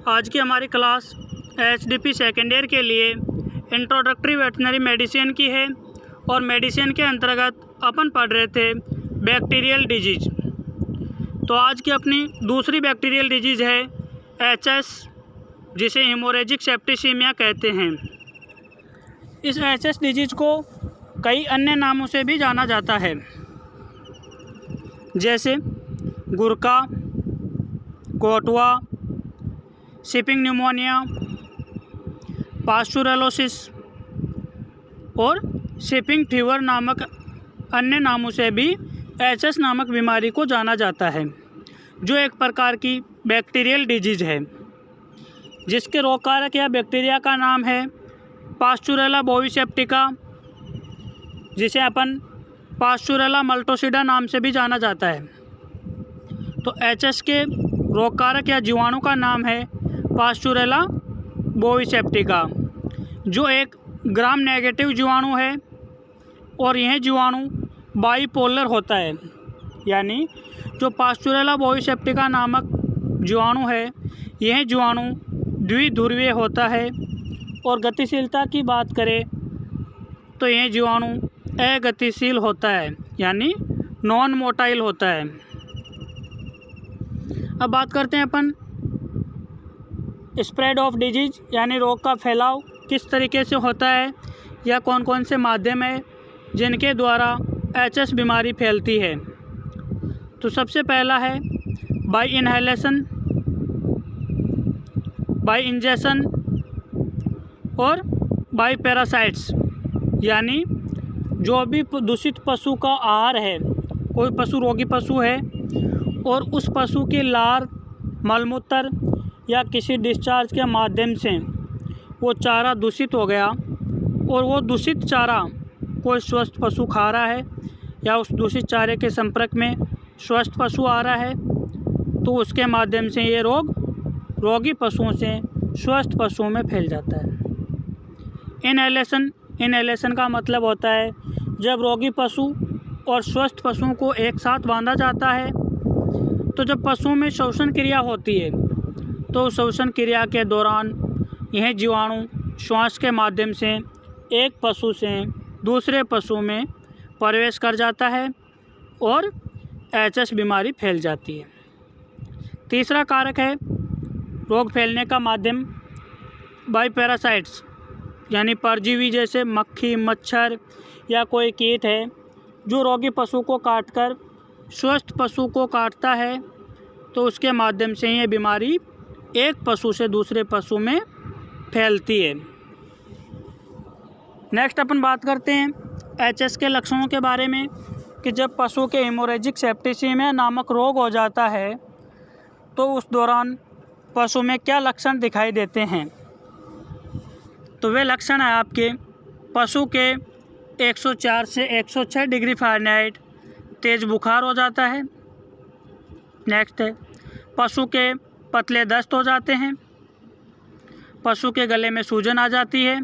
आज की हमारी क्लास एचडीपी सेकेंड ईयर के लिए इंट्रोडक्टरी वेटनरी मेडिसिन की है और मेडिसिन के अंतर्गत अपन पढ़ रहे थे बैक्टीरियल डिजीज। तो आज की अपनी दूसरी बैक्टीरियल डिजीज़ है एचएस, जिसे हेमोरेजिक सेप्टिसीमिया कहते हैं। इस एचएस डिजीज को कई अन्य नामों से भी जाना जाता है, जैसे गुरका, कोटवा, शिपिंग न्यूमोनिया, पास्चुरेलोसिस और शिपिंग फीवर नामक अन्य नामों से भी एचएस नामक बीमारी को जाना जाता है, जो एक प्रकार की बैक्टीरियल डिजीज है, जिसके रोग कारक या बैक्टीरिया का नाम है पास्चुरेला बोविसेप्टिका, जिसे अपन पास्चुरेला मल्टोसिडा नाम से भी जाना जाता है। तो एचएस के रोग कारक या जीवाणु का नाम है पास्चुरेला बोविसेप्टिका, जो एक ग्राम नेगेटिव जीवाणु है और यह जीवाणु बाइपोलर होता है। यानी जो पास्चुरेला बोविसेप्टिका नामक जीवाणु है, यह जीवाणु द्विध्रुवीय होता है और गतिशीलता की बात करें तो यह जीवाणु अगतिशील होता है, यानी नॉन मोटाइल होता है। अब बात करते हैं अपन स्प्रेड ऑफ डिजीज, यानी रोग का फैलाव किस तरीके से होता है या कौन कौन से माध्यम है जिनके द्वारा एचएस बीमारी फैलती है। तो सबसे पहला है बाय इनहेलेशन, बाय इंजेक्शन और बाय पैरासाइट्स। यानी जो भी दूषित पशु का आहार है, कोई पशु रोगी पशु है और उस पशु के लार, मलमूत्र या किसी डिस्चार्ज के माध्यम से वो चारा दूषित हो गया और वो दूषित चारा कोई स्वस्थ पशु खा रहा है या उस दूषित चारे के संपर्क में स्वस्थ पशु आ रहा है, तो उसके माध्यम से ये रोग रोगी पशुओं से स्वस्थ पशुओं में फैल जाता है। इनहेलेशन का मतलब होता है जब रोगी पशु और स्वस्थ पशुओं को एक साथ बांधा जाता है, तो जब पशुओं में श्वसन क्रिया होती है तो श्वसन क्रिया के दौरान यह जीवाणु श्वास के माध्यम से एक पशु से दूसरे पशु में प्रवेश कर जाता है और एचएस बीमारी फैल जाती है। तीसरा कारक है रोग फैलने का माध्यम बाय पैरासाइट्स, यानी परजीवी जैसे मक्खी, मच्छर या कोई कीट है जो रोगी पशु को काटकर स्वस्थ पशु को काटता है, तो उसके माध्यम से ये बीमारी एक पशु से दूसरे पशु में फैलती है। नेक्स्ट अपन बात करते हैं एचएस के लक्षणों के बारे में कि जब पशु के हेमोरेजिक सेप्टिसीमिया नामक रोग हो जाता है तो उस दौरान पशु में क्या लक्षण दिखाई देते हैं। तो वे लक्षण है आपके पशु के 104 से 106 डिग्री फ़ारेनहाइट तेज़ बुखार हो जाता है। नेक्स्ट है पशु के पतले दस्त हो जाते हैं, पशु के गले में सूजन आ जाती है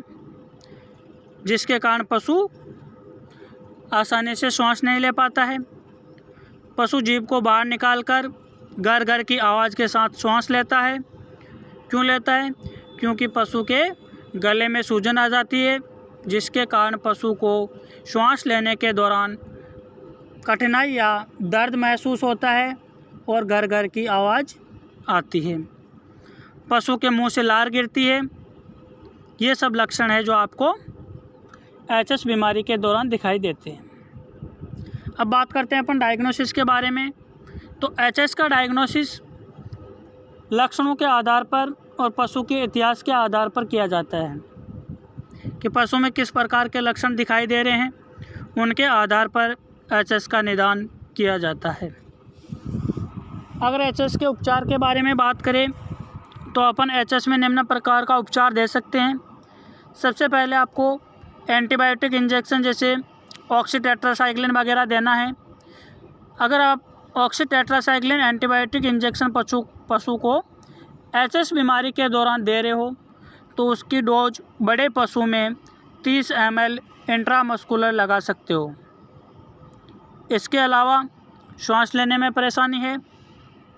जिसके कारण पशु आसानी से श्वास नहीं ले पाता है, पशु जीभ को बाहर निकालकर घर घर की आवाज़ के साथ श्वास लेता है। क्यों लेता है? क्योंकि पशु के गले में सूजन आ जाती है जिसके कारण पशु को श्वास लेने के दौरान कठिनाई या दर्द महसूस होता है और घर घर की आवाज़ आती है। पशु के मुंह से लार गिरती है। ये सब लक्षण है जो आपको एचएस बीमारी के दौरान दिखाई देते हैं। अब बात करते हैं अपन डायग्नोसिस के बारे में। तो एचएस का डायग्नोसिस लक्षणों के आधार पर और पशु के इतिहास के आधार पर किया जाता है कि पशु में किस प्रकार के लक्षण दिखाई दे रहे हैं, उनके आधार पर एचएस का निदान किया जाता है। अगर एचएस के उपचार के बारे में बात करें तो अपन एचएस में निम्न प्रकार का उपचार दे सकते हैं। सबसे पहले आपको एंटीबायोटिक इंजेक्शन जैसे ऑक्सीटेट्रासाइक्लिन वगैरह देना है। अगर आप ऑक्सीटेट्रासाइक्लिन एंटीबायोटिक इंजेक्शन पशु को एचएस बीमारी के दौरान दे रहे हो तो उसकी डोज बड़े पशु में 30 ml इंट्रामस्कुलर लगा सकते हो। इसके अलावा श्वास लेने में परेशानी है,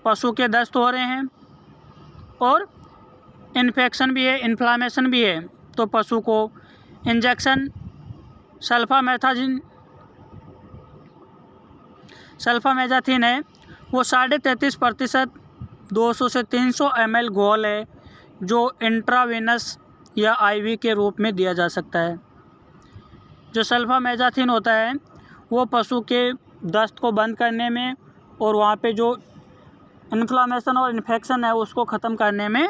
पशु के दस्त हो रहे हैं और इन्फेक्शन भी है, इन्फ्लामेशन भी है, तो पशु को इंजेक्शन सल्फामेज़ाथिन है वो 33.5% 200 से 300 ml घोल है जो इंट्रावेनस या आईवी के रूप में दिया जा सकता है। जो सल्फामेज़ाथिन होता है वो पशु के दस्त को बंद करने में और वहाँ पे जो इन्फ्लामेशन और इन्फेक्शन है उसको ख़त्म करने में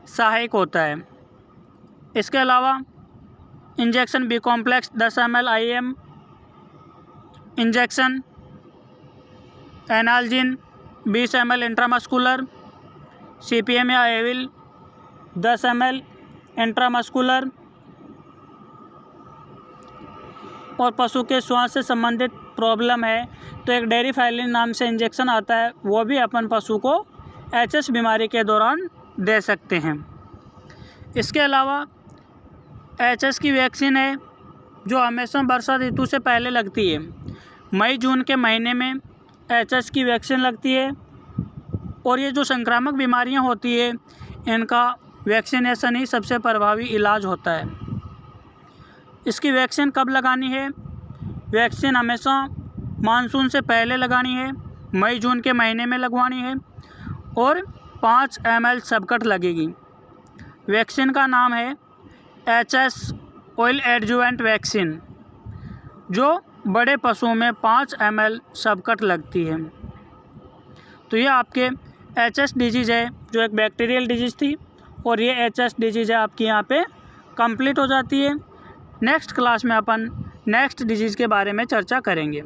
सहायक होता है। इसके अलावा injection B complex 10 ml IM, injection analgin 20 ml intramuscular, CPM या एविल 10 ml इंट्रामस्कुलर, और पशु के श्वास से संबंधित प्रॉब्लम है तो एक डेरिफाइलिन नाम से इंजेक्शन आता है, वो भी अपन पशु को HS बीमारी के दौरान दे सकते हैं। इसके अलावा HS की वैक्सीन है जो हमेशा वर्षा ऋतु से पहले लगती है। मई जून के महीने में HS की वैक्सीन लगती है और ये जो संक्रामक बीमारियां होती है इनका वैक्सीनेशन ही सबसे प्रभावी इलाज होता है। इसकी वैक्सीन कब लगानी है? वैक्सीन हमेशा मानसून से पहले लगानी है, मई जून के महीने में लगवानी है और 5 ml सबकट लगेगी। वैक्सीन का नाम है HS ऑयल एडजुवेंट वैक्सीन जो बड़े पशुओं में 5 ml सबकट लगती है। तो ये आपके HS डिजीज़ है जो एक बैक्टीरियल डिजीज़ थी और ये HS डिजीज़ है आपकी यहाँ पे कंप्लीट हो जाती है। नेक्स्ट क्लास में अपन नेक्स्ट डिजीज़ के बारे में चर्चा करेंगे।